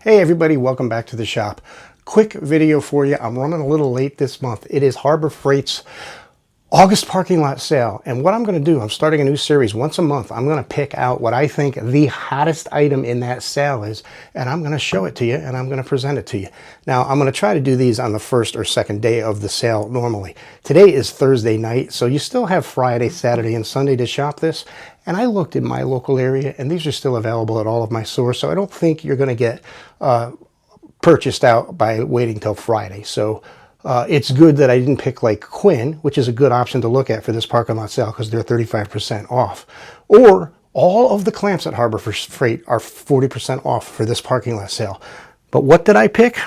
Hey everybody, welcome back to the shop. Quick video for you. I'm running a little late this month. It is Harbor Freight's August parking lot sale. And what I'm going to do, I'm starting a new series once a month. I'm going to pick out what I think the hottest item in that sale is, and I'm going to show it to you and I'm going to present it to you. Now, I'm going to try to do these on the first or second day of the sale normally. Today is Thursday night, so you still have Friday, Saturday, and Sunday to shop this. And I looked in my local area, and these are still available at all of my stores, so I don't think you're going to get purchased out by waiting till Friday. So it's good that I didn't pick like Quinn, which is a good option to look at for this parking lot sale because they're 35% off. Or all of the clamps at Harbor Freight are 40% off for this parking lot sale. But what did I pick?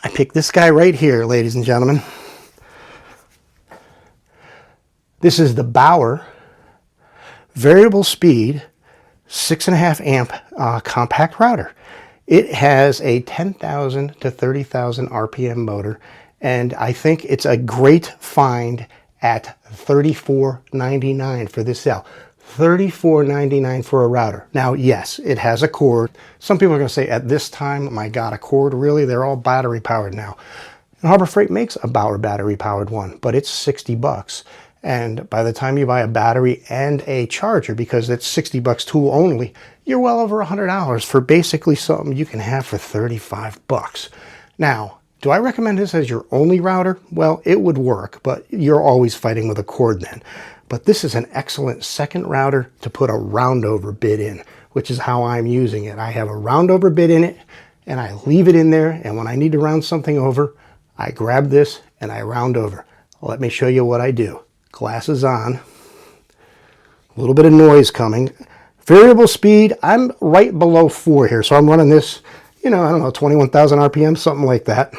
I picked this guy right here, ladies and gentlemen. This is the Bauer variable speed 6.5 amp compact router. It has a 10,000 to 30,000 RPM motor, and I think it's a great find at $34.99 for this sale. $34.99 for a router. Now, yes, it has a cord. Some people are going to say, at this time, my God, a cord? Really? They're all battery powered now. And Harbor Freight makes a Bauer battery powered one, but it's 60 bucks. And by the time you buy a battery and a charger, because it's 60 bucks tool only, you're well over $100 for basically something you can have for 35 bucks. Now, do I recommend this as your only router? Well, it would work, but you're always fighting with a cord then. But this is an excellent second router to put a roundover bit in, which is how I'm using it. I have a roundover bit in it, and I leave it in there, and when I need to round something over, I grab this and I round over. Let me show you what I do. Glasses on, a little bit of noise coming. Variable speed, I'm right below 4 here, so I'm running this, I don't know, 21,000 RPM, something like that.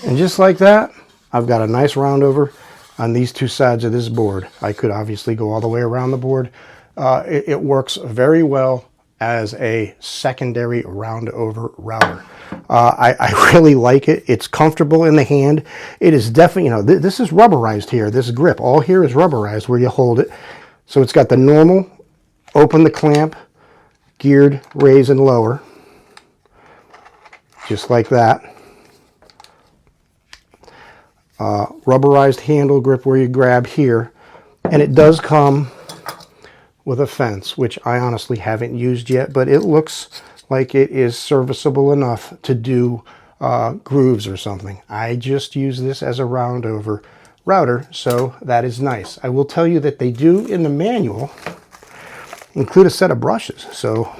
And just like that, I've got a nice roundover on these two sides of this board. I could obviously go all the way around the board. It works very well as a secondary roundover router. I really like it. It's comfortable in the hand. It is definitely, this is rubberized here. This grip, all here is rubberized where you hold it. So it's got the normal, open the clamp, geared, raise and lower. Just like that. Rubberized handle grip where you grab here, and it does come with a fence, which I honestly haven't used yet, but it looks like it is serviceable enough to do grooves or something. I just use this as a roundover router, so that is nice. I will tell you that they do in the manual include a set of brushes, so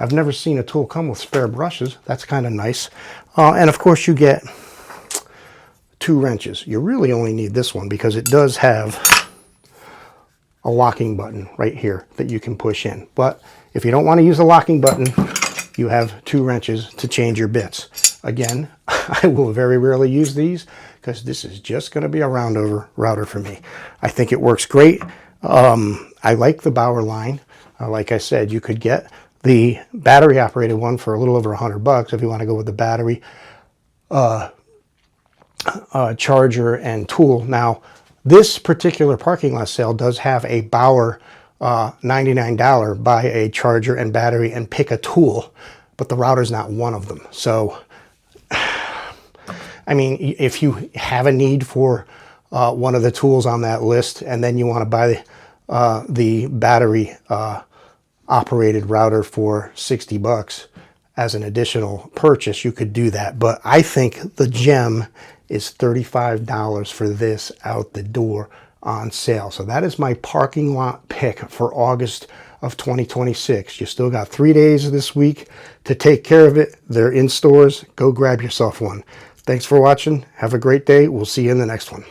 I've never seen a tool come with spare brushes. That's kind of nice. And of course you get 2 wrenches. You really only need this one because it does have a locking button right here that you can push in. But if you don't want to use the locking button, you have 2 wrenches to change your bits. Again, I will very rarely use these because this is just going to be a roundover router for me. I think it works great. I like the Bauer line. Like I said, you could get the battery operated one for a little over $100 if you want to go with the battery, charger and tool. Now, this particular parking lot sale does have a Bauer $99 buy a charger and battery and pick a tool, but the router's not one of them. So, I mean, if you have a need for one of the tools on that list and then you want to buy the battery operated router for 60 bucks as an additional purchase, you could do that. But I think the gem is $35 for this out the door on sale. So that is my parking lot pick for August of 2026. You still got 3 days this week to take care of it. They're in stores. Go grab yourself one. Thanks for watching. Have a great day. We'll see you in the next one.